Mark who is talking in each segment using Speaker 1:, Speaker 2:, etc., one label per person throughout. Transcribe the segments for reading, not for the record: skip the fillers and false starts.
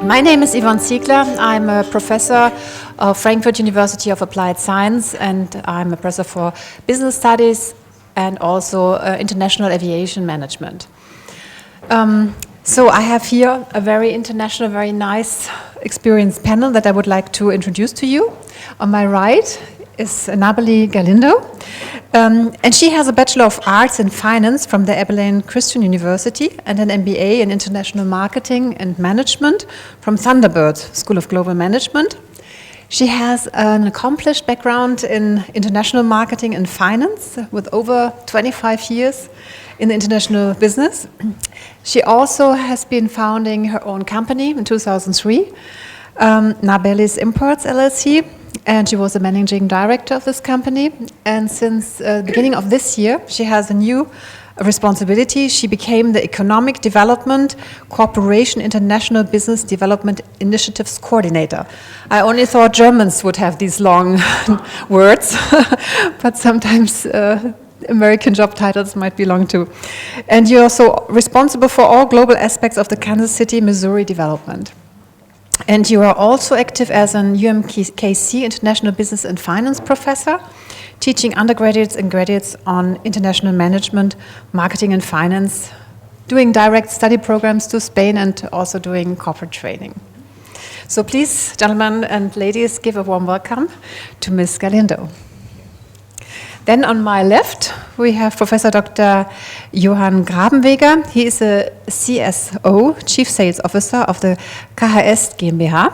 Speaker 1: My name is Yvonne Ziegler. I'm a professor of Frankfurt University of Applied Science, and I'm a professor for business studies and also international aviation management. So I have here a very international, very nice, experienced panel that I would like to introduce to you. On my right is Narbeli Galindo, and she has a Bachelor of Arts in Finance from the Abilene Christian University and an MBA in International Marketing and Management from Thunderbird School of Global Management. She has an accomplished background in international marketing and finance with over 25 years in the international business. She also has been founding her own company in 2003, Narbeli's Imports LLC, and she was the managing director of this company. And since the beginning of this year, she has a new responsibility. She became the Economic Development Corporation International Business Development Initiatives Coordinator. I only thought Germans would have these long words, but sometimes American job titles might be long too. And you're also responsible for all global aspects of the Kansas City, Missouri development. And you are also active as an UMKC International Business and Finance professor, teaching undergraduates and graduates on international management, marketing and finance, doing direct study programs to Spain and also doing corporate training. So please, gentlemen and ladies, give a warm welcome to Ms. Galindo. Then on my left, we have Professor Dr. Johann Grabenweger. He is a CSO, Chief Sales Officer of the KHS GmbH.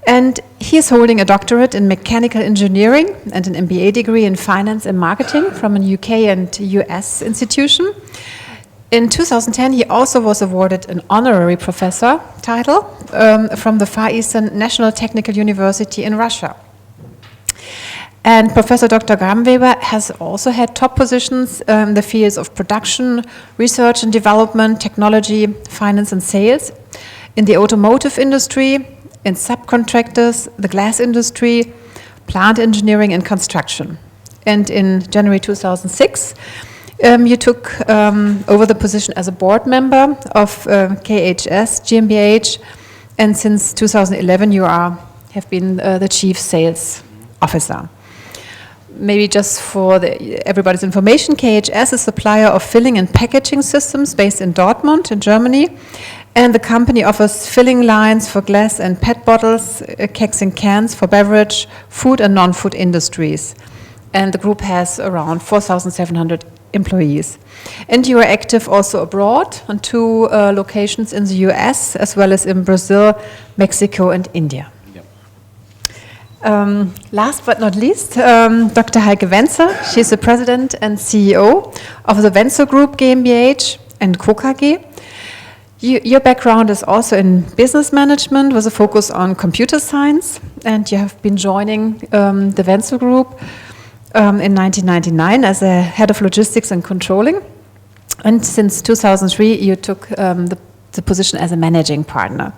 Speaker 1: And he is holding a doctorate in mechanical engineering and an MBA degree in finance and marketing from an UK and US institution. In 2010, he also was awarded an honorary professor title from the Far Eastern National Technical University in Russia. And Professor Dr. Grabenweger has also had top positions in the fields of production, research and development, technology, finance and sales, in the automotive industry, in subcontractors, the glass industry, plant engineering and construction. And in January 2006, you took over the position as a board member of KHS GmbH, and since 2011 you have been the Chief Sales Officer. Maybe just for everybody's information, KHS is a supplier of filling and packaging systems based in Dortmund in Germany. And the company offers filling lines for glass and PET bottles, kegs and cans for beverage, food and non-food industries. And the group has around 4,700 employees. And you are active also abroad on 2 locations in the US, as well as in Brazil, Mexico and India. Last but not least, Dr. Heike Wenzel. She's the president and CEO of the WENZEL Group GmbH and Co. KG. Your background is also in business management with a focus on computer science, and you have been joining the WENZEL Group in 1999 as a head of logistics and controlling. And since 2003, you took the position as a managing partner.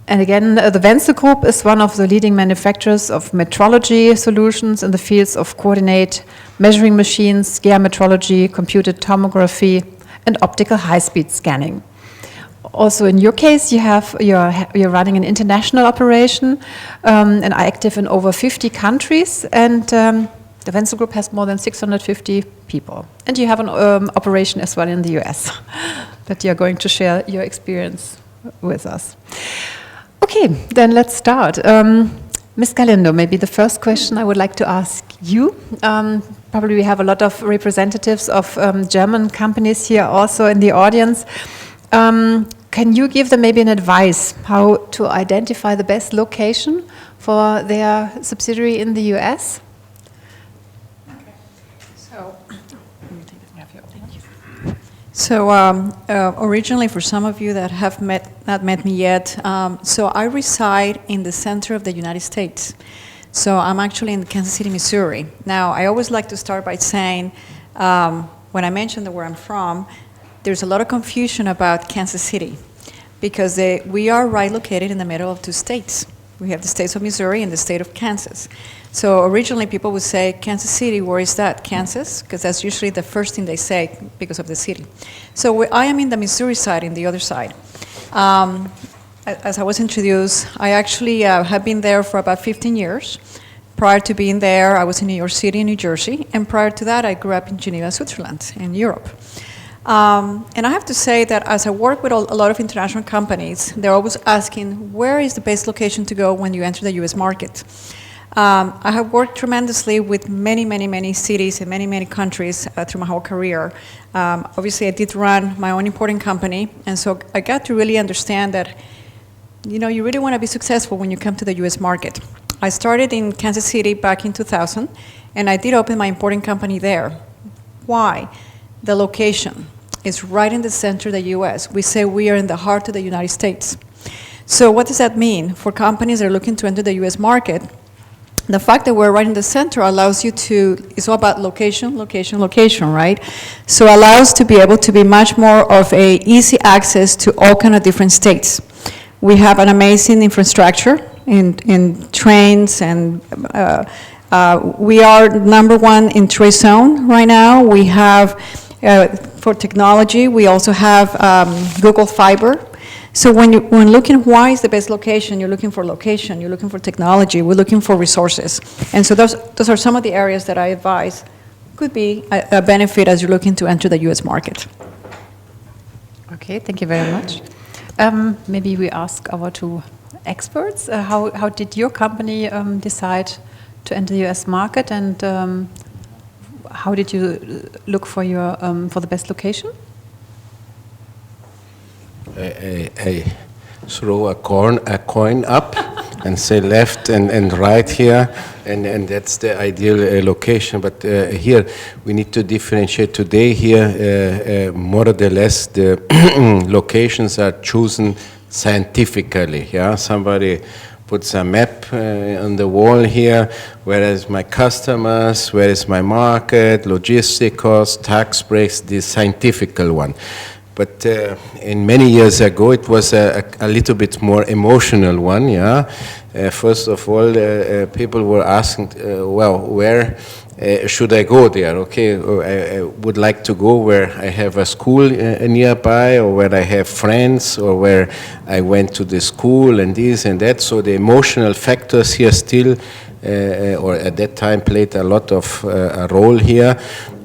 Speaker 1: And again, the WENZEL Group is one of the leading manufacturers of metrology solutions in the fields of coordinate measuring machines, gear metrology, computed tomography, and optical high-speed scanning. Also, in your case, you're running an international operation and are active in over 50 countries. And the WENZEL Group has more than 650 people. And you have an operation as well in the US that you're going to share your experience with us. Okay, then let's start. Ms. Galindo, maybe the first question I would like to ask you. Probably we have a lot of representatives of German companies here also in the audience. Can you give them maybe an advice how to identify the best location for their subsidiary in the US?
Speaker 2: So originally, for some of you that have not met me yet, so I reside in the center of the United States. So I'm actually in Kansas City, Missouri. Now, I always like to start by saying, when I mention where I'm from, there's a lot of confusion about Kansas City because we are right located in the middle of 2 states. We have the states of Missouri and the state of Kansas. So originally people would say, Kansas City, where is that? Kansas? Because that's usually the first thing they say because of the city. So I am in the Missouri side, in the other side. as I was introduced, I actually have been there for about 15 years. Prior to being there, I was in New York City, New Jersey, and prior to that, I grew up in Geneva, Switzerland, in Europe. And I have to say that as I work with a lot of international companies, they're always asking, where is the best location to go when you enter the US market? I have worked tremendously with many cities in many countries through my whole career. Obviously, I did run my own importing company, and so I got to really understand that, you know, you really want to be successful when you come to the US market. I started in Kansas City back in 2000, and I did open my importing company there. Why? The location is right in the center of the US. We say we are in the heart of the United States. So what does that mean? For companies that are looking to enter the US market, the fact that we're right in the center allows you to, it's all about location, right? So allows to be able to be much more of a easy access to all kind of different states. We have an amazing infrastructure in trains, and we are #1 in Trade Zone right now. We have, for technology, we also have Google Fiber. So when looking why is the best location, you're looking for location, you're looking for technology, we're looking for resources. And so those are some of the areas that I advise could be a benefit as you're looking to enter the US market.
Speaker 1: Okay, thank you very much. Maybe we ask our two experts, how did your company decide to enter the US market, and how did you look for your for the best location?
Speaker 3: I throw a coin up and say left and right here, and that's the ideal location. But here we need to differentiate today. Here, more or less, the locations are chosen scientifically. Yeah, somebody puts a map on the wall here. Where is my customers? Where is my market? Logistic costs, tax breaks. This scientific one. But in many years ago, it was a little bit more emotional one, yeah. First of all, people were asking, well, where should I go there? Okay, I would like to go where I have a school nearby, or where I have friends, or where I went to the school, and this and that. So the emotional factors here still, or at that time, played a lot of a role here.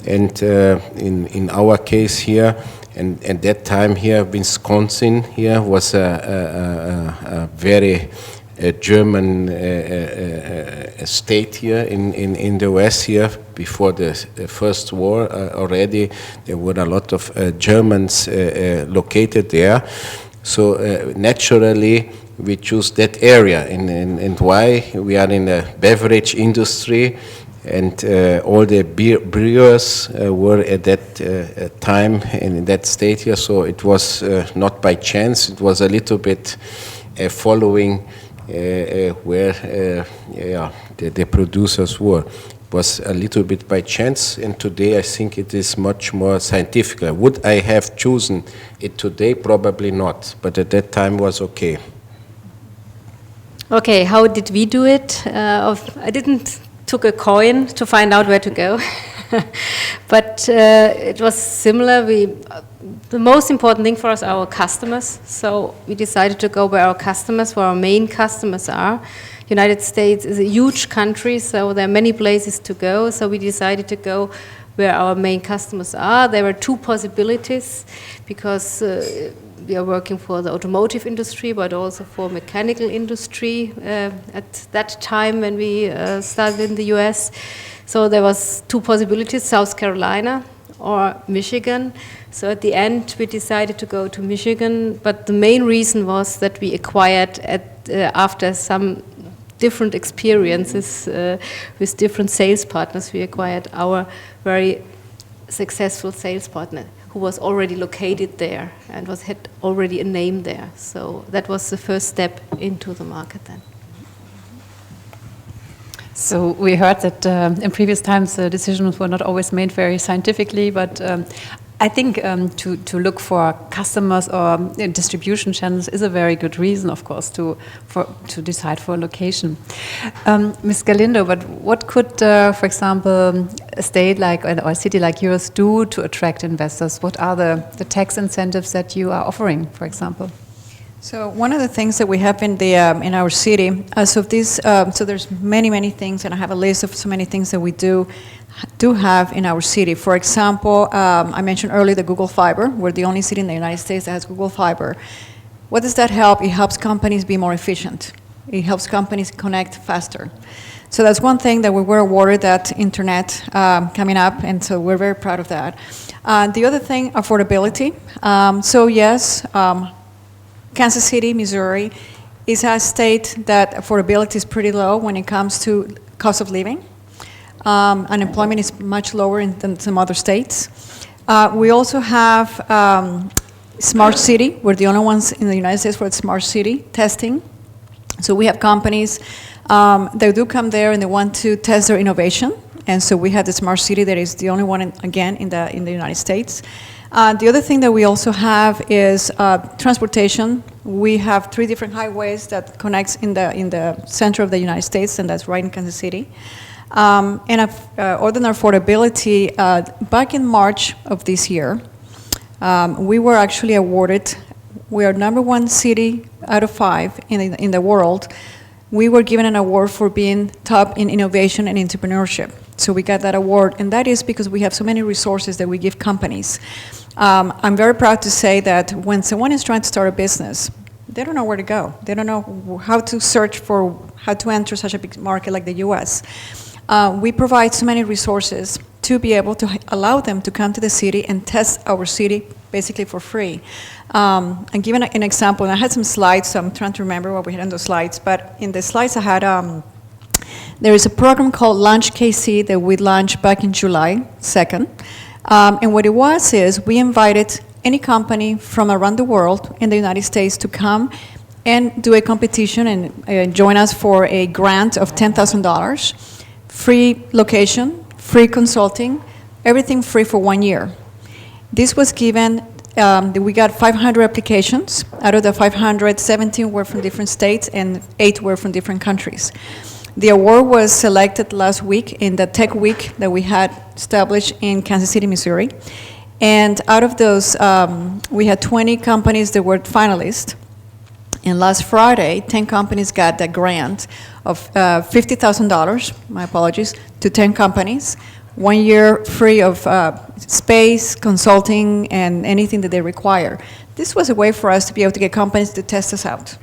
Speaker 3: And in our case here, and at that time here, Wisconsin here was a very German state here in the West here. Before the First War already, there were a lot of Germans located there. So naturally, we choose that area. And why? We are in the beverage industry. And all the brewers were at that time in that state here, so it was not by chance. It was a little bit following where the producers were. It was a little bit by chance, and today I think it is much more scientific. Would I have chosen it today? Probably not, but at that time was okay.
Speaker 4: Okay, how did we do it? I didn't took a coin to find out where to go. But it was similar. The most important thing for us are our customers. So we decided to go where our main customers are. United States is a huge country, so there are many places to go. So we decided to go where our main customers are. There were two possibilities, because we are working for the automotive industry, but also for mechanical industry at that time when we started in the US. So there was two possibilities, South Carolina or Michigan. So at the end, we decided to go to Michigan, but the main reason was that we acquired after some different experiences with different sales partners, we acquired our very successful sales partner, who was already located there and had already a name there. So that was the first step into the market then.
Speaker 1: So we heard that in previous times decisions were not always made very scientifically, but I think to look for customers or distribution channels is a very good reason, of course, to decide for a location. Ms. Galindo, but what could, for example, a state like or a city like yours do to attract investors? What are the tax incentives that you are offering, for example?
Speaker 2: So one of the things that we have in our city, so there's many things, and I have a list of so many things that we do have in our city. For example, I mentioned earlier the Google Fiber. We're the only city in the United States that has Google Fiber. What does that help? It helps companies be more efficient. It helps companies connect faster. So that's one thing that we were awarded, that internet coming up, and so we're very proud of that. The other thing, affordability. So yes, Kansas City, Missouri, is a state that affordability is pretty low when it comes to cost of living. Unemployment is much lower than some other states. We also have smart city. We're the only ones in the United States for smart city testing. So we have companies that do come there and they want to test their innovation. And so we have the smart city that is the only one, in the United States. The other thing that we also have is transportation. We have 3 different highways that connects in the center of the United States, and that's right in Kansas City. And other than affordability, back in March of this year, we were actually awarded. We are #1 city out of 5 in the world. We were given an award for being top in innovation and entrepreneurship. So we got that award, and that is because we have so many resources that we give companies. I'm very proud to say that when someone is trying to start a business, they don't know where to go. They don't know how to search for how to enter such a big market like the U.S. We provide so many resources to be able to allow them to come to the city and test our city basically for free. And giving an example, and I had some slides, so I'm trying to remember what we had on those slides, but in the slides I had, there is a program called Launch KC that we launched back in July 2nd. And what it was is we invited any company from around the world in the United States to come and do a competition and join us for a grant of $10,000, free location, free consulting, everything free for 1 year. This was given, we got 500 applications. Out of the 500, 17 were from different states and 8 were from different countries. The award was selected last week in the Tech Week that we had established in Kansas City, Missouri. And out of those, we had 20 companies that were finalists. And last Friday, 10 companies got the grant of $50,000, my apologies, to 10 companies. 1 year free of space, consulting, and anything that they require. This was a way for us to be able to get companies to test us out.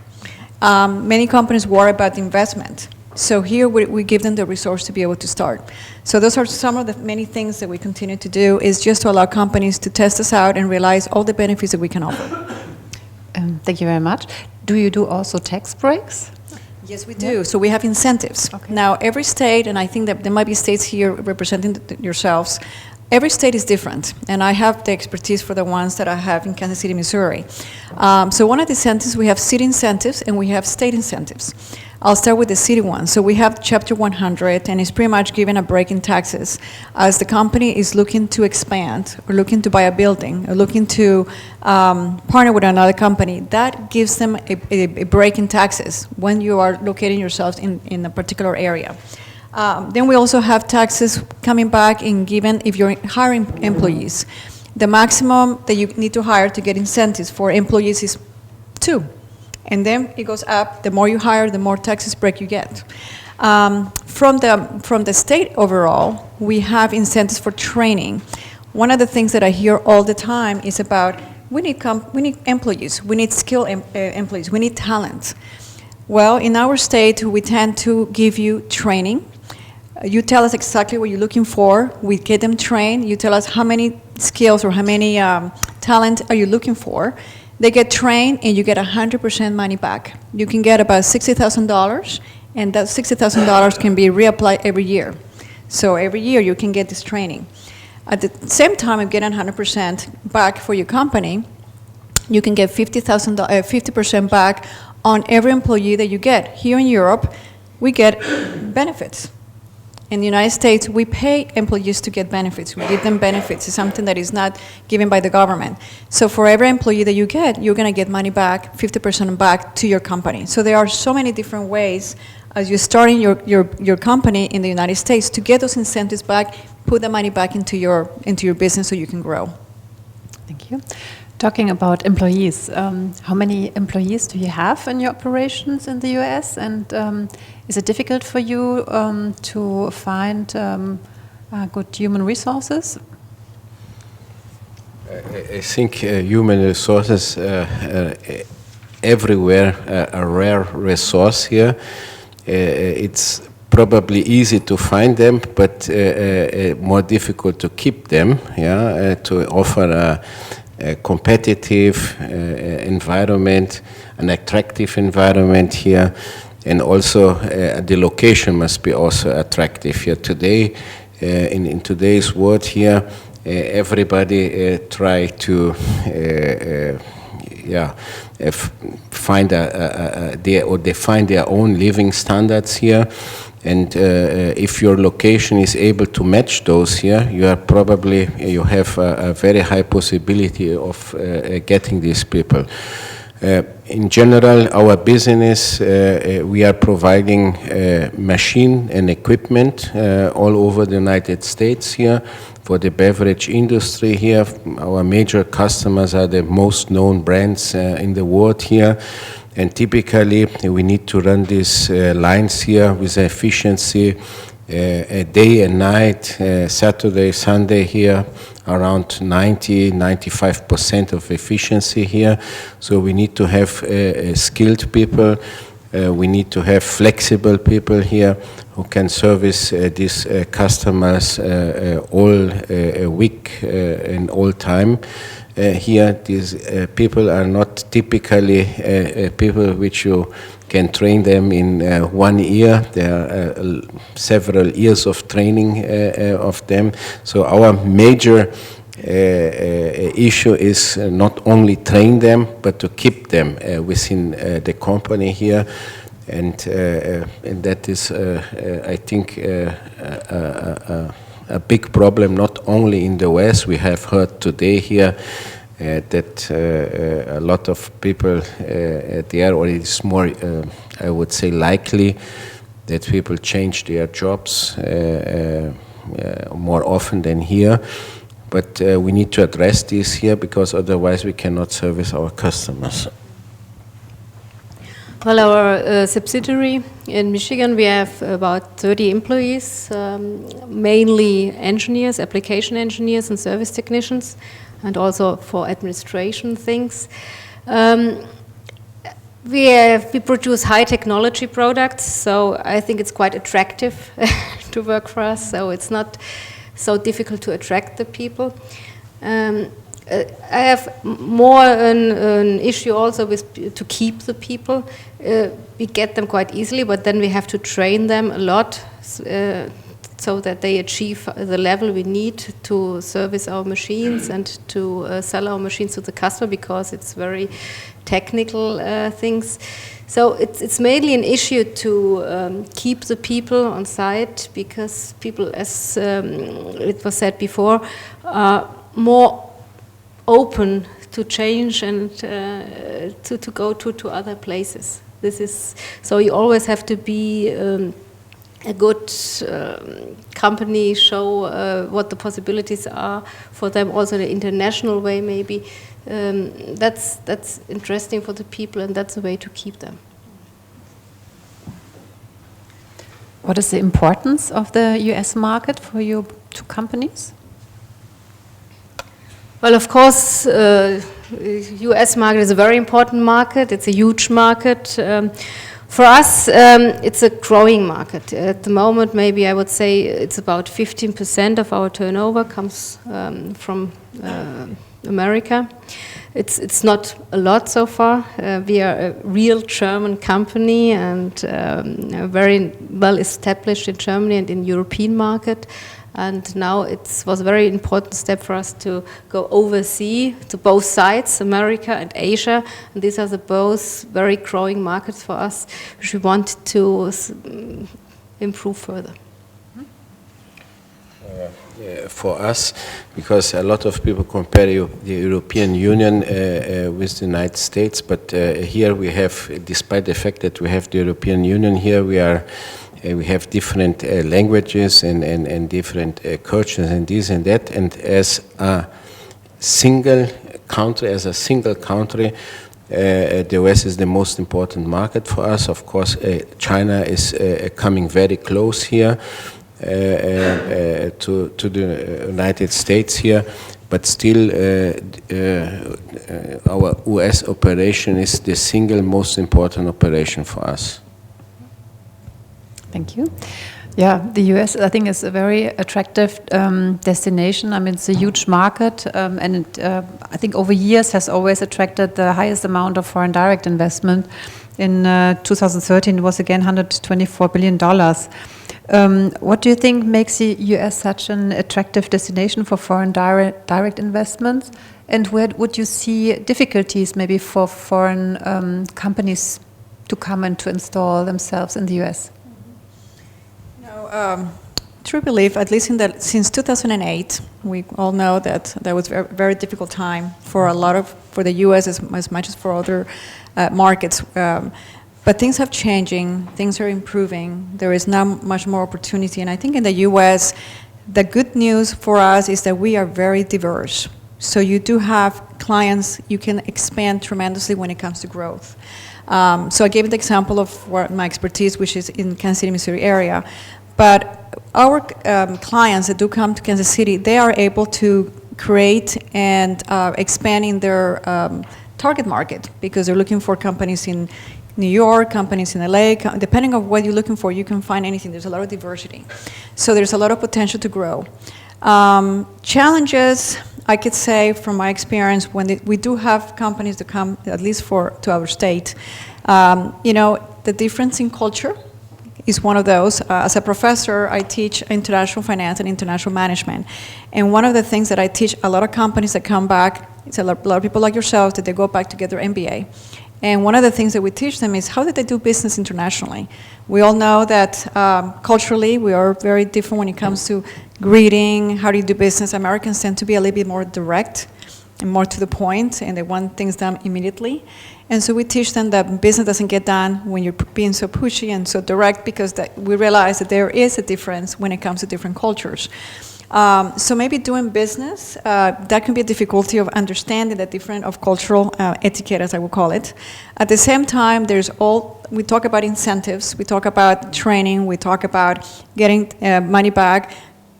Speaker 2: Many companies worry about the investment. So here we give them the resource to be able to start. So those are some of the many things that we continue to do, is just to allow companies to test us out and realize all the benefits that we can offer.
Speaker 1: Thank you very much. Do you do also tax breaks?
Speaker 2: Yes, we do. So we have incentives.
Speaker 1: Okay.
Speaker 2: Now, every state, and I think that there might be states here representing yourselves, every state is different, and I have the expertise for the ones that I have in Kansas City, Missouri. So one of the incentives, we have city incentives and we have state incentives. I'll start with the city one. So we have Chapter 100, and it's pretty much giving a break in taxes as the company is looking to expand or looking to buy a building or looking to partner with another company. That gives them a break in taxes when you are locating yourselves in a particular area. Then we also have taxes coming back and given if you're hiring employees. The maximum that you need to hire to get incentives for employees is 2. And then it goes up. The more you hire, the more taxes break you get. From the state overall, we have incentives for training. One of the things that I hear all the time is about we need employees, we need skilled employees, we need talent. Well, in our state, we tend to give you training. You tell us exactly what you're looking for. We get them trained. You tell us how many skills or how many talent are you looking for. They get trained, and you get 100% money back. You can get about $60,000, and that $60,000 can be reapplied every year. So every year you can get this training. At the same time of getting 100% back for your company, you can get $50% back on every employee that you get. Here in Europe, we get benefits. In the United States, we pay employees to get benefits. We give them benefits. It's something that is not given by the government. So for every employee that you get, you're going to get money back, 50% back to your company. So there are so many different ways as you're starting your company in the United States to get those incentives back, put the money back into your business so you can grow.
Speaker 1: Thank Thank you. Talking about employees, how many employees do you have in your operations in the US? And is it difficult for you to find good human resources?
Speaker 3: I think human resources everywhere a rare resource here. It's probably easy to find them, but more difficult to keep them. To offer a competitive environment, an attractive environment here, and also the location must be also attractive here. Today, in today's world here, everybody try to find they find their own living standards here, and if your location is able to match those here, you have a very high possibility of getting these people. In general, our business, we are providing machine and equipment all over the United States here for the beverage industry here. Our major customers are the most known brands in the world here. And typically, we need to run these lines here with efficiency day and night, Saturday, Sunday here, around 90-95% of efficiency here. So we need to have skilled people. We need to have flexible people here who can service these customers all week and all time. Here, these people are not typically people which you can train them in 1 year. There are several years of training of them. So our major issue is not only train them, but to keep them within the company here. And that is, I think, a big problem, not only in the West. We have heard today here that a lot of people there, or it's more, I would say, likely that people change their jobs more often than here. But we need to address this here, because otherwise we cannot service our customers.
Speaker 4: Well, our subsidiary in Michigan, we have about 30 employees, mainly engineers, application engineers and service technicians, and also for administration things. We produce high technology products, so I think it's quite attractive to work for us, so it's not so difficult to attract the people. I have more an issue also with to keep the people. We get them quite easily, but then we have to train them a lot so that they achieve the level we need to service our machines and to sell our machines to the customer, because it's very technical things. So it's mainly an issue to keep the people on site, because people, as it was said before, are more open to change and to go to other places. This is so you always have to be a good company, show what the possibilities are for them, also in an international way maybe. That's interesting for the people, and that's a way to keep them.
Speaker 1: What is the importance of the US market for your two companies?
Speaker 4: Well, of course, US market is a very important market. It's a huge market. For us, it's a growing market. At the moment, maybe I would say it's about 15% of our turnover comes from America. It's not a lot so far. We are a real German company and very well established in Germany and in European market. And now it was a very important step for us to go overseas to both sides, America and Asia. And these are the both very growing markets for us, which we want to improve further.
Speaker 3: For us, because a lot of people compare the European Union with the United States, but here we have, despite the fact that we have the European Union here, we have different languages and different cultures and this and that, and as a single country, as a single country, the US is the most important market for us. Of course, China is coming very close here to the United States here, but still our US operation is the single most important operation for us.
Speaker 1: Thank you. Yeah, the US, I think, is a very attractive destination. I mean, it's a huge market, and it, I think over years has always attracted the highest amount of foreign direct investment. In 2013, it was again $124 billion. What do you think makes the US such an attractive destination for foreign direct investments? And where would you see difficulties maybe for foreign companies to come and to install themselves in the US?
Speaker 2: True belief, at least since 2008, we all know that that was a very difficult time for for the U.S. as much as for other markets. But things have changing, things are improving. There is now much more opportunity, and I think in the U.S., the good news for us is that we are very diverse. So you do have clients, you can expand tremendously when it comes to growth. So I gave the example of my expertise, which is in Kansas City, Missouri area. But our clients that do come to Kansas City, they are able to create and expand in their target market because they're looking for companies in New York, companies in LA. Depending on what you're looking for, you can find anything. There's a lot of diversity. So there's a lot of potential to grow. Challenges, I could say from my experience, when we do have companies that come, at least to our state, the difference in culture is one of those. As a professor, I teach international finance and international management. And one of the things that I teach a lot of companies that come back, it's a lot of people like yourselves that they go back to get their MBA. And one of the things that we teach them is how did they do business internationally? We all know that culturally we are very different when it comes to greeting, how do you do business. Americans tend to be a little bit more direct and more to the point, and they want things done immediately. And so we teach them that business doesn't get done when you're being so pushy and so direct, because we realize that there is a difference when it comes to different cultures. So maybe doing business, that can be a difficulty of understanding the different of cultural etiquette, as I would call it. At the same time, we talk about incentives, we talk about training, we talk about getting money back.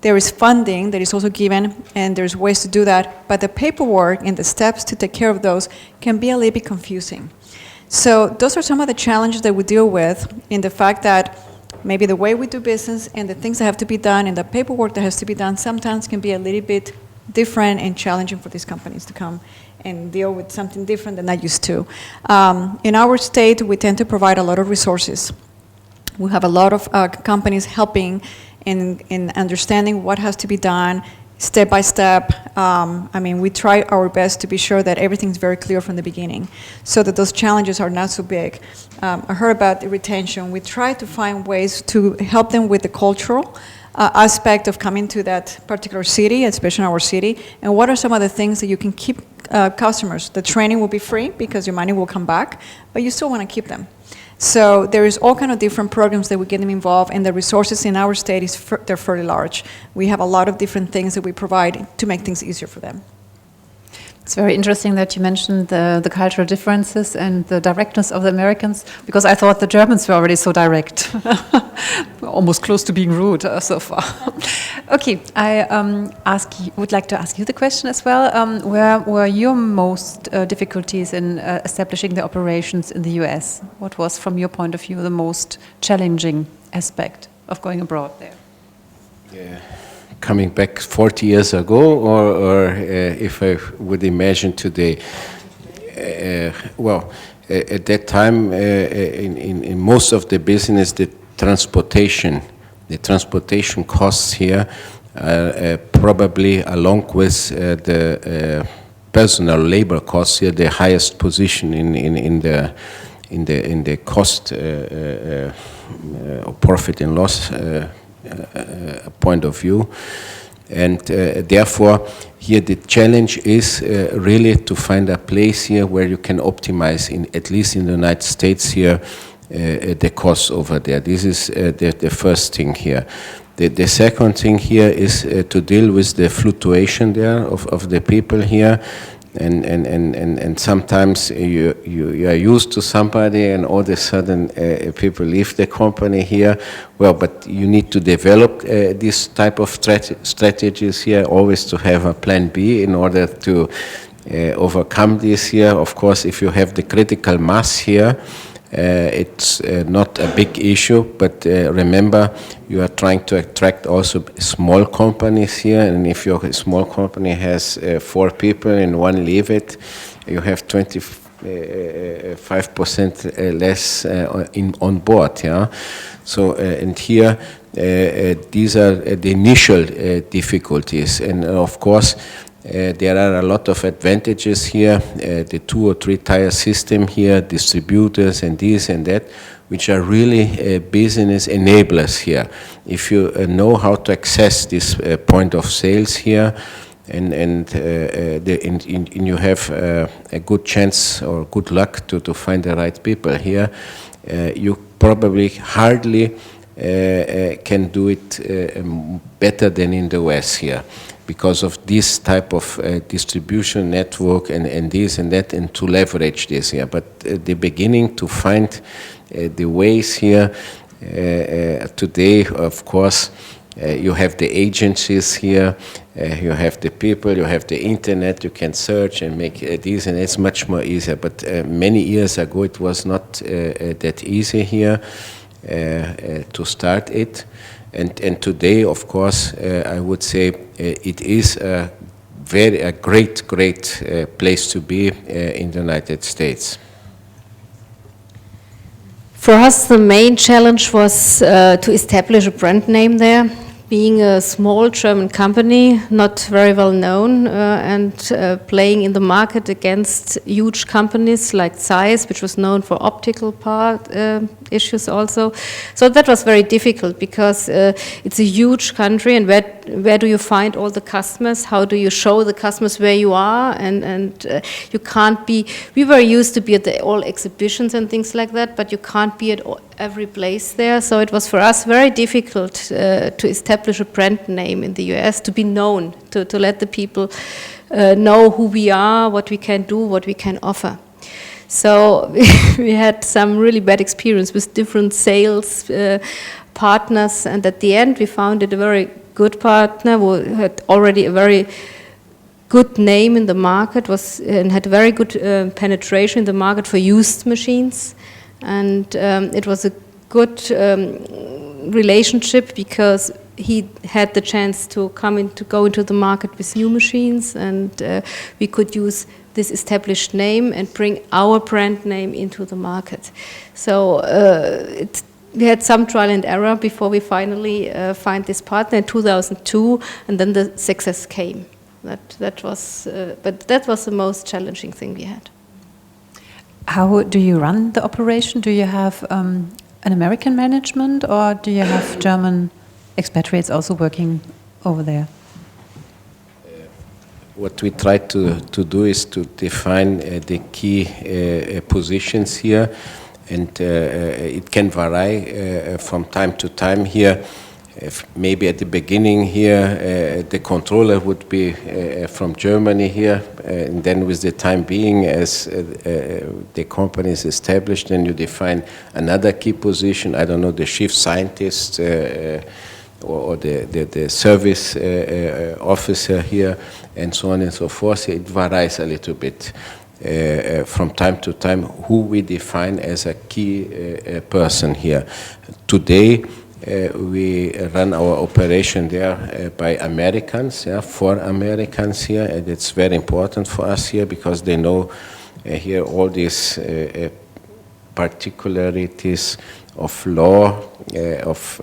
Speaker 2: There is funding that is also given, and there's ways to do that, but the paperwork and the steps to take care of those can be a little bit confusing. So those are some of the challenges that we deal with in the fact that maybe the way we do business and the things that have to be done and the paperwork that has to be done sometimes can be a little bit different and challenging for these companies to come and deal with something different than I used to. In our state, we tend to provide a lot of resources. We have a lot of companies helping in understanding what has to be done step by step. We try our best to be sure that everything's very clear from the beginning so that those challenges are not so big. I heard about the retention. We try to find ways to help them with the cultural aspect of coming to that particular city, especially in our city, and what are some of the things that you can keep customers. The training will be free because your money will come back, but you still want to keep them. So there is all kind of different programs that we get them involved, and the resources in our state they're fairly large. We have a lot of different things that we provide to make things easier for them.
Speaker 1: It's very interesting that you mentioned the cultural differences and the directness of the Americans, because I thought the Germans were already so direct, almost close to being rude so far. Okay, I would like to ask you the question as well. Where were your most difficulties in establishing the operations in the US? What was, from your point of view, the most challenging aspect of going abroad there?
Speaker 3: Yeah. Coming back 40 years ago, or if I would imagine today, at that time, in most of the business, the transportation costs here, probably along with the personal labor costs here, the highest position in the cost profit and loss point of view, and therefore here the challenge is really to find a place here where you can optimize, at least in the United States here, the costs over there. This is the first thing here. The second thing here is to deal with the fluctuation there of the people here. and sometimes you are used to somebody, and all of a sudden people leave the company here. Well, but you need to develop this type of strategies here, always to have a plan B in order to overcome this here. Of course, if you have the critical mass here, it's not a big issue, but remember, you are trying to attract also small companies here, and if your small company has 4 people and one leave it, you have 25% less on board. Yeah. So and here these are the initial difficulties, and of course. There are a lot of advantages here, the 2 or 3 tier system here, distributors and this and that, which are really business enablers here. If you know how to access this point of sales here, and you have a good chance or good luck to find the right people here, you probably hardly can do it better than in the West here, because of this type of distribution network and this and that, and to leverage this here. But the beginning to find the ways here, today, of course, you have the agencies here, you have the people, you have the internet, you can search and make this, and it's much more easier. But many years ago it was not that easy here to start it. And today, of course, I would say it is a great place to be in the United States.
Speaker 4: For us, the main challenge was to establish a brand name there. Being a small German company, not very well known, and playing in the market against huge companies like Zeiss, which was known for optical part issues also. So that was very difficult, because it's a huge country, and where do you find all the customers? How do you show the customers where you are? And you can't be, we were used to be at all exhibitions and things like that, but you can't be at every place there. So it was for us very difficult to establish a brand name in the US, to be known, to let the people know who we are, what we can do, what we can offer. So we had some really bad experience with different sales partners, and at the end we found it a very good partner who had already a very good name in the market, and had very good penetration in the market for used machines. And it was a good relationship, because he had the chance to go into the market with new machines, and we could use this established name and bring our brand name into the market. So we had some trial and error before we finally find this partner in 2002, and then the success came. That was, but that was the most challenging thing we had.
Speaker 1: How do you run the operation? Do you have an American management, or do you have German expatriates also working over there?
Speaker 3: What we try to do is to define the key positions here, and it can vary from time to time here. If maybe at the beginning here, the controller would be from Germany here, and then with the time being, as the company is established, then you define another key position. I don't know, the chief scientist or the service officer here, and so on and so forth. It varies a little bit from time to time who we define as a key person here. Today, we run our operation there by Americans, for Americans here, and it's very important for us here, because they know here all these particularities of law, of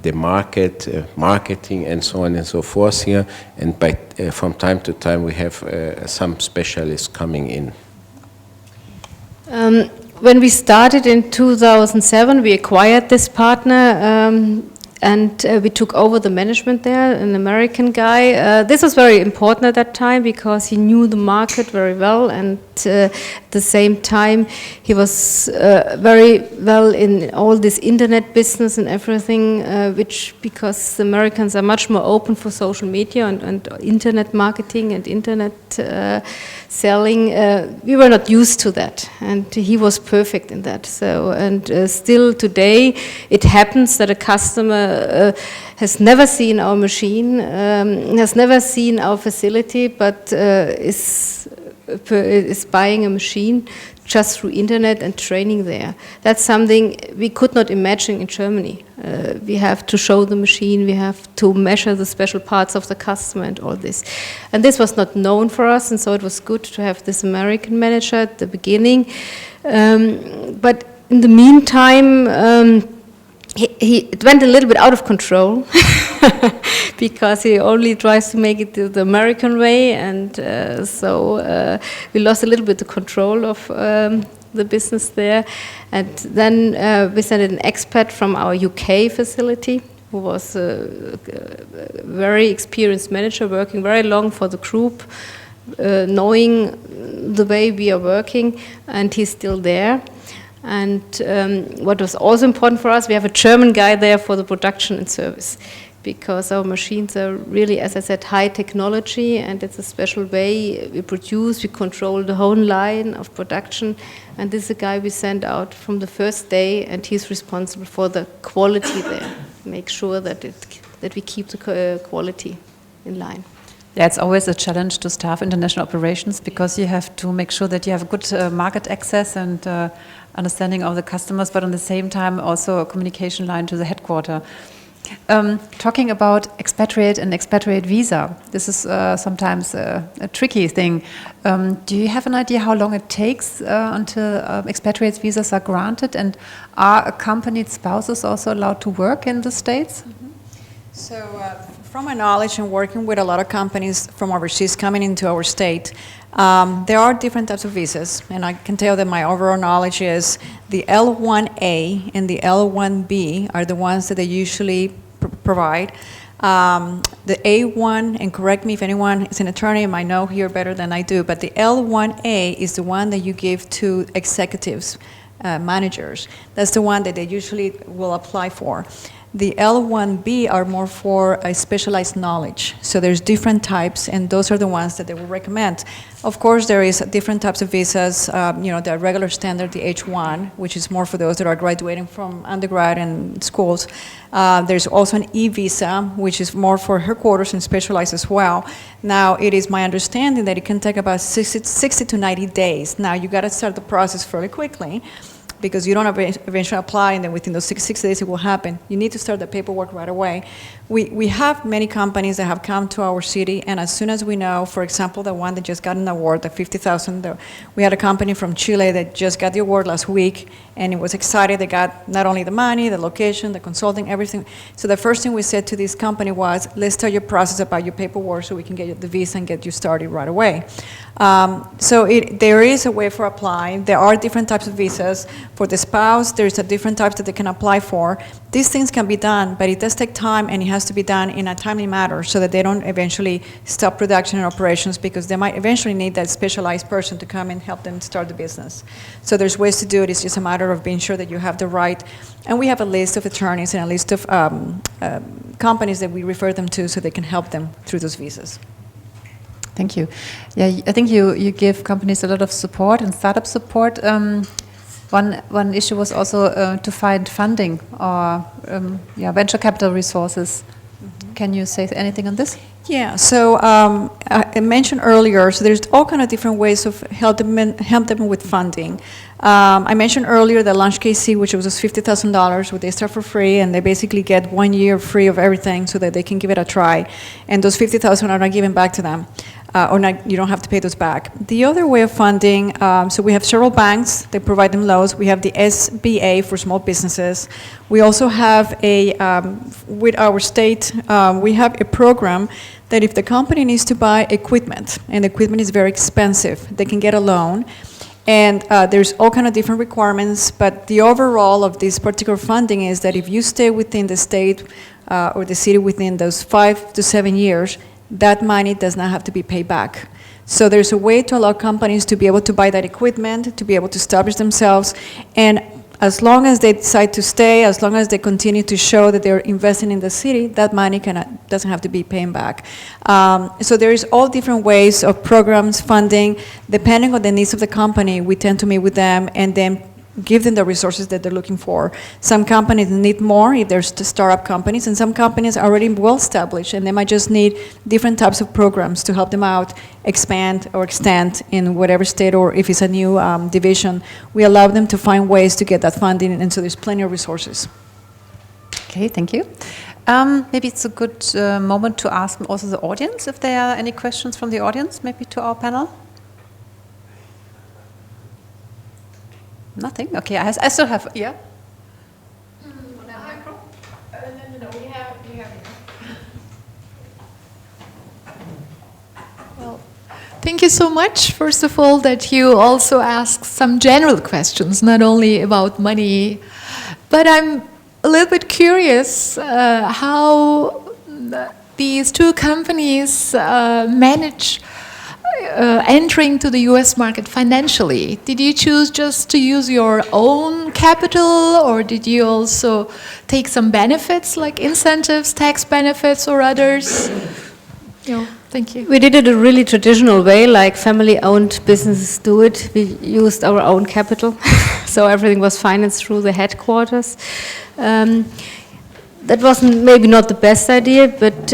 Speaker 3: the market, marketing, and so on and so forth here. And from time to time we have some specialists coming in.
Speaker 4: When we started in 2007, we acquired this partner and we took over the management there, an American guy. This was very important at that time because he knew the market very well, and at the same time he was very well in all this internet business and everything, which, because the Americans are much more open for social media and internet marketing and internet selling, we were not used to that, and he was perfect in that. So, and still today it happens that a customer has never seen our machine, has never seen our facility, but is buying a machine just through internet and training there. That's something we could not imagine in Germany. We have to show the machine, we have to measure the special parts of the customer and all this. And this was not known for us, and so it was good to have this American manager at the beginning. But in the meantime, it went a little bit out of control because he only tries to make it the American way, and so we lost a little bit the control of the business there. And then we sent an expat from our UK facility, who was a very experienced manager, working very long for the group, knowing the way we are working, and he's still there. And what was also important for us, we have a German guy there for the production and service, because our machines are really, as I said, high technology, and it's a special way we produce, we control the whole line of production, and this is a guy we send out from the first day, and he's responsible for the quality there, make sure that we keep the quality in line.
Speaker 1: Yeah, it's always a challenge to staff international operations, because you have to make sure that you have good market access and understanding of the customers, but at the same time also a communication line to the headquarters. Talking about expatriate and expatriate visa, this is sometimes a tricky thing. Do you have an idea how long it takes until expatriate visas are granted, and are accompanied spouses also allowed to work in the States?
Speaker 2: So from my knowledge and working with a lot of companies from overseas coming into our state, there are different types of visas, and I can tell that my overall knowledge is the L1A and the L1B are the ones that they usually provide. The A1, and correct me if anyone is an attorney, might know here better than I do, but the L1A is the one that you give to executives, managers. That's the one that they usually will apply for. The L1B are more for a specialized knowledge. So there's different types, and those are the ones that they will recommend. Of course, there is different types of visas. The regular standard, the H1, which is more for those that are graduating from undergrad and schools. There's also an E-visa, which is more for headquarters and specialized as well. Now, it is my understanding that it can take about 60 to 90 days. Now, you got to start the process fairly quickly, because you don't eventually apply, and then within those 60 days it will happen. You need to start the paperwork right away. We have many companies that have come to our city, and as soon as we know, for example, the one that just got an award, the 50,000, we had a company from Chile that just got the award last week, and it was excited. They got not only the money, the location, the consulting, everything. So the first thing we said to this company was, let's start your process about your paperwork so we can get you the visa and get you started right away. So there is a way for applying. There are different types of visas. For the spouse, there's a different types that they can apply for. These things can be done, but it does take time, and it has to be done in a timely manner so that they don't eventually stop production and operations, because they might eventually need that specialized person to come and help them start the business. So there's ways to do it. It's just a matter of being sure that you have the right, and we have a list of attorneys and a list of companies that we refer them to so they can help them through those visas.
Speaker 1: Thank you. Yeah, I think you give companies a lot of support and startup support. One issue was also to find funding or venture capital resources. Mm-hmm. Can you say anything on this?
Speaker 2: Yeah, so I mentioned earlier, so there's all kind of different ways of help them with funding. I mentioned earlier the Launch KC, which was $50,000, where they start for free, and they basically get 1 year free of everything so that they can give it a try. And those $50,000 are not given back to them. Or not, you don't have to pay those back. The other way of funding, so we have several banks that provide them loans. We have the SBA for small businesses. We also have with our state, we have a program that if the company needs to buy equipment, and equipment is very expensive, they can get a loan. And there's all kind of different requirements, but the overall of this particular funding is that if you stay within the state or the city within those 5 to 7 years, that money does not have to be paid back. So there's a way to allow companies to be able to buy that equipment, to be able to establish themselves, and as long as they decide to stay, as long as they continue to show that they're investing in the city, that money doesn't have to be paying back. So there is all different ways of programs, funding, depending on the needs of the company. We tend to meet with them and then give them the resources that they're looking for. Some companies need more if they're startup companies, and some companies are already well established, and they might just need different types of programs to help them out, expand or extend in whatever state, or if it's a new division, we allow them to find ways to get that funding, and so there's plenty of resources.
Speaker 1: Okay, thank you. Maybe it's a good moment to ask also the audience if there are any questions from the audience, maybe to our panel. Nothing? Okay, I still have, yeah?
Speaker 5: No, we have Well, thank you so much, first of all, that you also asked some general questions, not only about money, but I'm a little bit curious how these two companies manage entering to the US market financially. Did you choose just to use your own capital, or did you also take some benefits like incentives, tax benefits, or others? Thank you.
Speaker 4: We did it a really traditional way, like family-owned businesses do it. We used our own capital, so everything was financed through the headquarters. That wasn't maybe not the best idea, but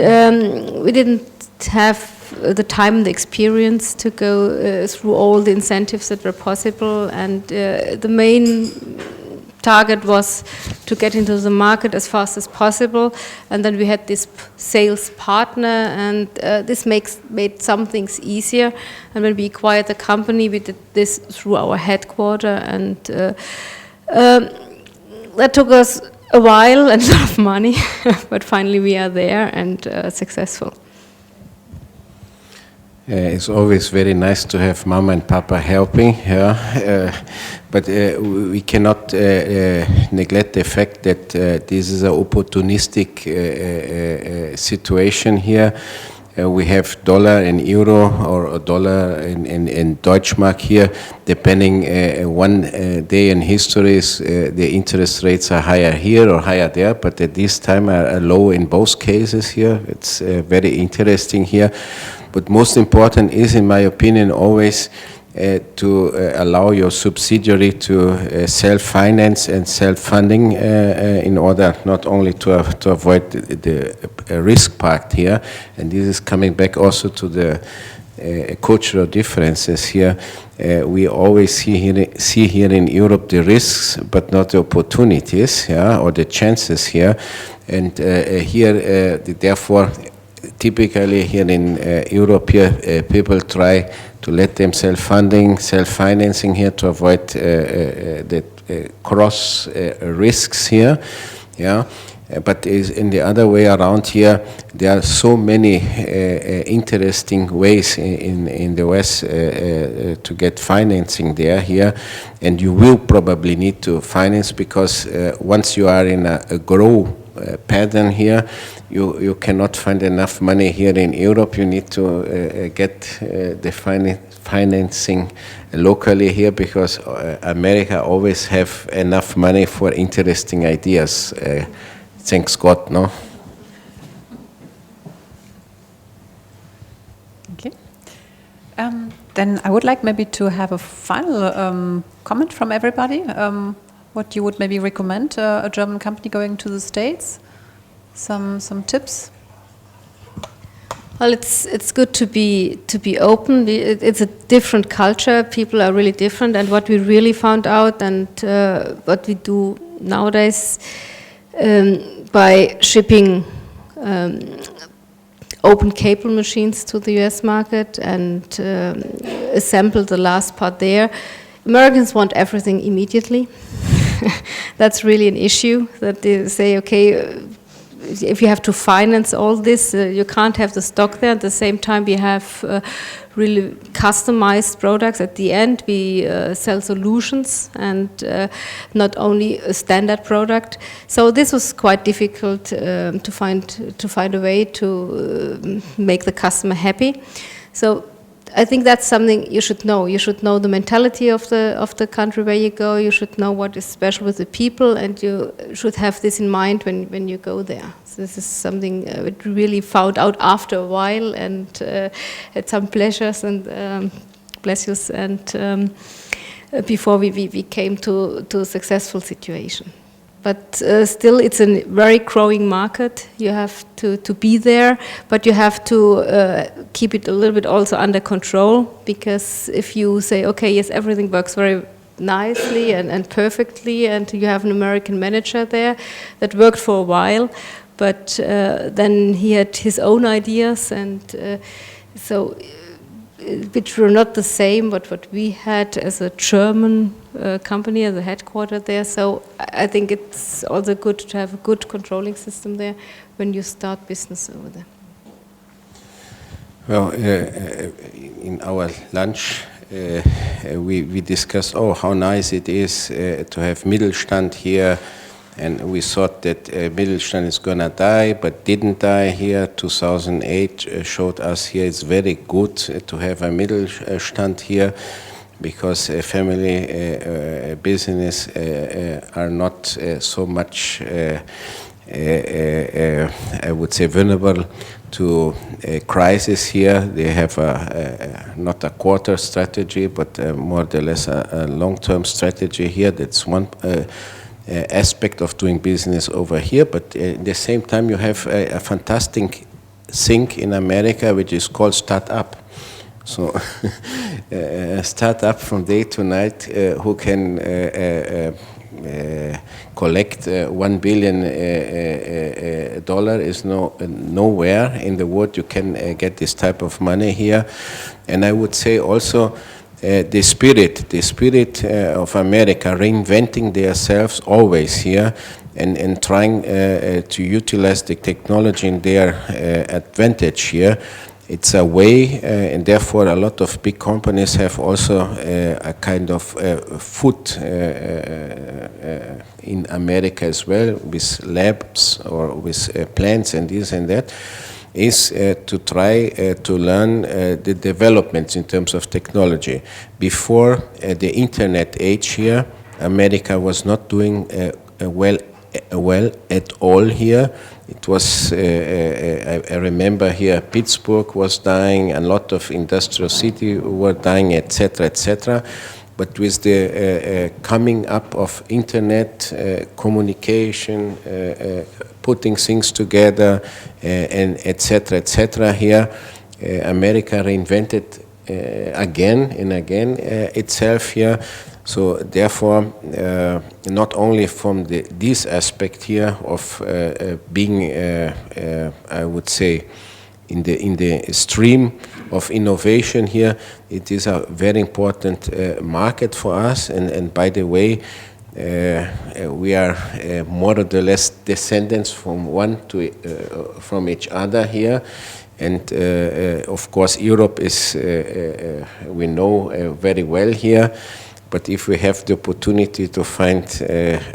Speaker 4: we didn't have the time and the experience to go through all the incentives that were possible, and the main target was to get into the market as fast as possible, and then we had this sales partner, and this made some things easier. And when we acquired the company, we did this through our headquarter, and that took us a while and a lot of money, but finally we are there and successful.
Speaker 3: It's always very nice to have Mama and Papa helping, but we cannot neglect the fact that this is an opportunistic situation here. We have dollar and euro, or a dollar and Deutschmark here, depending one day in history, the interest rates are higher here or higher there, but at this time are low in both cases here. It's very interesting here. But most important is, in my opinion, always to allow your subsidiary to self-finance and self-funding in order not only to avoid the risk part here, and this is coming back also to the cultural differences here. We always see here in Europe the risks, but not the opportunities, or the chances here, and here, therefore, typically here in Europe, people try to let them self-financing here to avoid the cross risks here, But in the other way around here, there are so many interesting ways in the West to get financing here, and you will probably need to finance, because once you are in a grow pattern here, you cannot find enough money here in Europe. You need to get the financing locally here, because America always have enough money for interesting ideas. Thanks God, no?
Speaker 1: Okay. Then I would like maybe to have a final comment from everybody. What you would maybe recommend a German company going to the States? Some tips?
Speaker 4: Well, it's good to be open. It's a different culture. People are really different, and what we really found out, and what we do nowadays, by shipping open cable machines to the US market and assemble the last part there. Americans want everything immediately. That's really an issue, that they say, okay, if you have to finance all this, you can't have the stock there. At the same time, we have really customized products. At the end, we sell solutions and not only a standard product. So this was quite difficult to find a way to make the customer happy. So I think that's something you should know. You should know the mentality of the country where you go. You should know what is special with the people, and you should have this in mind when you go there. So this is something we really found out after a while, and had some pleasures and pleasures, and before we came to a successful situation. But still, it's a very growing market. You have to be there, but you have to keep it a little bit also under control, because if you say, okay, yes, everything works very nicely and perfectly, and you have an American manager there that worked for a while, but then he had his own ideas, and so which were not the same, but what we had as a German company, as a headquarter there. So I think it's also good to have a good controlling system there when you start business over there.
Speaker 3: Well, in our lunch, we discussed, how nice it is to have Mittelstand here. And we thought that Mittelstand is going to die, but didn't die here. 2008 showed us here it's very good to have a Mittelstand here, because family business are not so much, I would say, vulnerable to a crisis here. They have not a quarter strategy, but more or less a long-term strategy here. That's one aspect of doing business over here, but at the same time you have a fantastic thing in America which is called startup. So startup from day to night who can collect $1 billion is nowhere in the world you can get this type of money here. And I would say also the spirit of America, reinventing themselves always here, and trying to utilize the technology in their advantage here. It's a way, and therefore a lot of big companies have also a kind of foot in America as well, with labs or with plants and this and that, is to try to learn the developments in terms of technology. Before the internet age here, America was not doing well at all here. It was, I remember here, Pittsburgh was dying, a lot of industrial cities were dying, etc., etc. But with the coming up of internet, communication, putting things together, and etc. here, America reinvented again and again itself here. So therefore, not only from this aspect here of being, I would say, in the stream of innovation here, it is a very important market for us. And by the way, we are more or less descendants from from each other here. And of course, Europe is, we know very well here. But if we have the opportunity to find,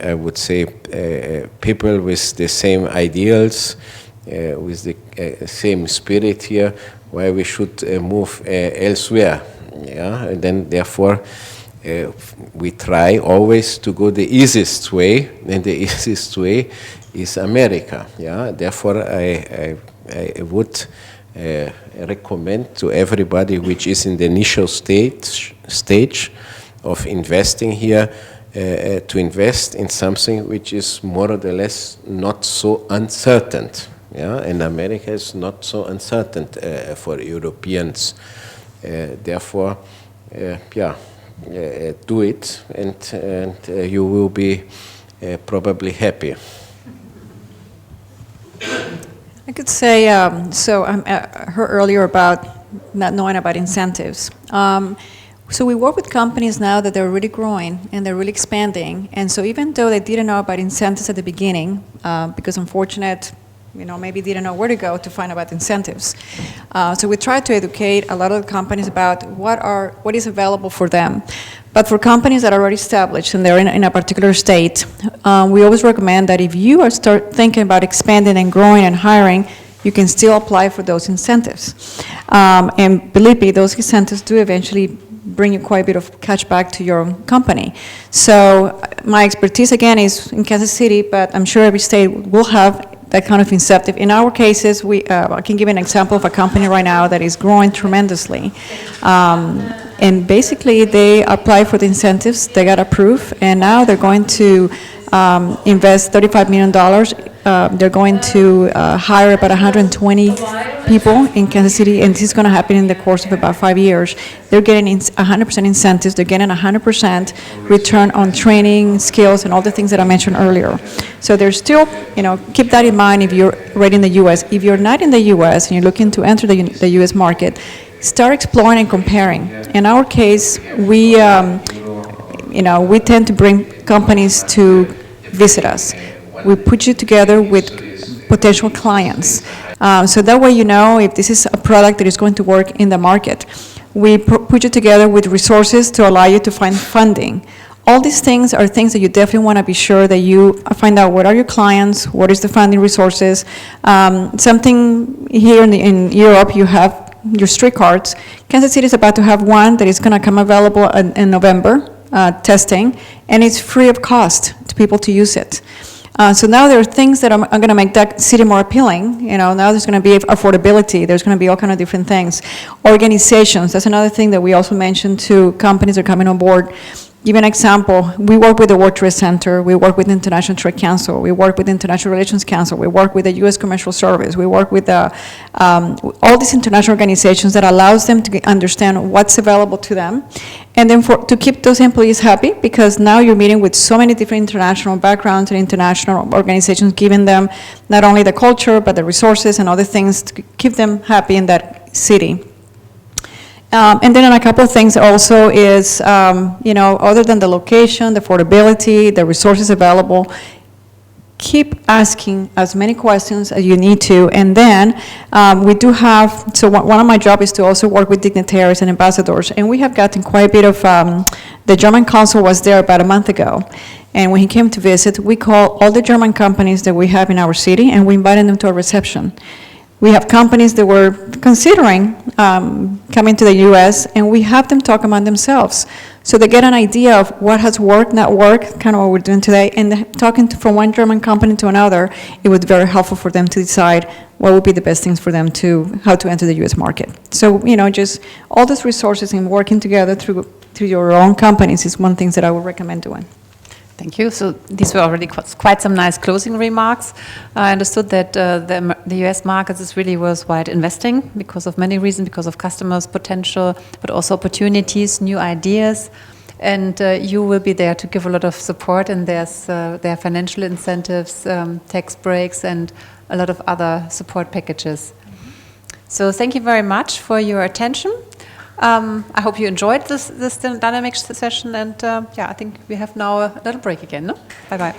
Speaker 3: I would say, people with the same ideals, with the same spirit here, why we should move elsewhere. Yeah, and then therefore we try always to go the easiest way, and the easiest way is America. Yeah, therefore I would recommend to everybody which is in the initial stage of investing here, to invest in something which is more or less not so uncertain. Yeah, and America is not so uncertain for Europeans. Therefore, do it, and you will be probably happy.
Speaker 2: I could say, so I heard earlier about not knowing about incentives. So we work with companies now that they're really growing and they're really expanding. And so even though they didn't know about incentives at the beginning, because unfortunate maybe didn't know where to go to find about incentives. So we try to educate a lot of the companies about what is available for them. But for companies that are already established and they're in a particular state, we always recommend that if you are start thinking about expanding and growing and hiring, you can still apply for those incentives. And believe me, those incentives do eventually bring you quite a bit of cash back to your own company. So my expertise, again, is in Kansas City, but I'm sure every state will have that kind of incentive. In our cases, I can give an example of a company right now that is growing tremendously. And basically, they apply for the incentives, they got approved, and now they're going to invest $35 million. They're going to hire about 120 people in Kansas City, and this is going to happen in the course of about 5 years. They're getting 100% incentives. They're getting 100% return on training, skills, and all the things that I mentioned earlier. So there's still, keep that in mind if you're right in the U.S. If you're not in the U.S. and you're looking to enter the U.S. market, start exploring and comparing. In our case, we tend to bring companies to visit us. We put you together with potential clients. So that way you know if this is a product that is going to work in the market. We put you together with resources to allow you to find funding. All these things are things that you definitely want to be sure that you find out what are your clients, what is the funding resources. Something here in Europe, you have your street cards. Kansas City is about to have one that is going to come available in November, testing, and it's free of cost to people to use it. So now there are things that are going to make that city more appealing. Now there's going to be affordability. There's going to be all kind of different things. Organizations, that's another thing that we also mentioned to companies that are coming on board. Give an example, we work with the World Trade Center, we work with the International Trade Council, we work with the International Relations Council, we work with the U.S. Commercial Service, we work with all these international organizations that allows them to understand what's available to them. And then to keep those employees happy, because now you're meeting with so many different international backgrounds and international organizations, giving them not only the culture, but the resources and other things to keep them happy in that city. And then a couple of things also is, other than the location, the affordability, the resources available, keep asking as many questions as you need to. And then we do have, so one of my jobs is to also work with dignitaries and ambassadors. And we have gotten quite a bit of, the German consul was there about a month ago. And when he came to visit, we called all the German companies that we have in our city, and we invited them to a reception. We have companies that were considering coming to the U.S., and we have them talk among themselves. So they get an idea of what has worked, not worked, kind of what we're doing today. And talking from one German company to another, it was very helpful for them to decide what would be the best things for them how to enter the U.S. market. So, just all those resources and working together through your own companies is one thing that I would recommend doing.
Speaker 1: Thank you. So these were already quite some nice closing remarks. I understood that the US market is really worthwhile investing because of many reasons, because of customers' potential, but also opportunities, new ideas. And you will be there to give a lot of support, and there are financial incentives, tax breaks, and a lot of other support packages. So thank you very much for your attention. I hope you enjoyed this dynamic session, and I think we have now a little break again. No? Bye-bye.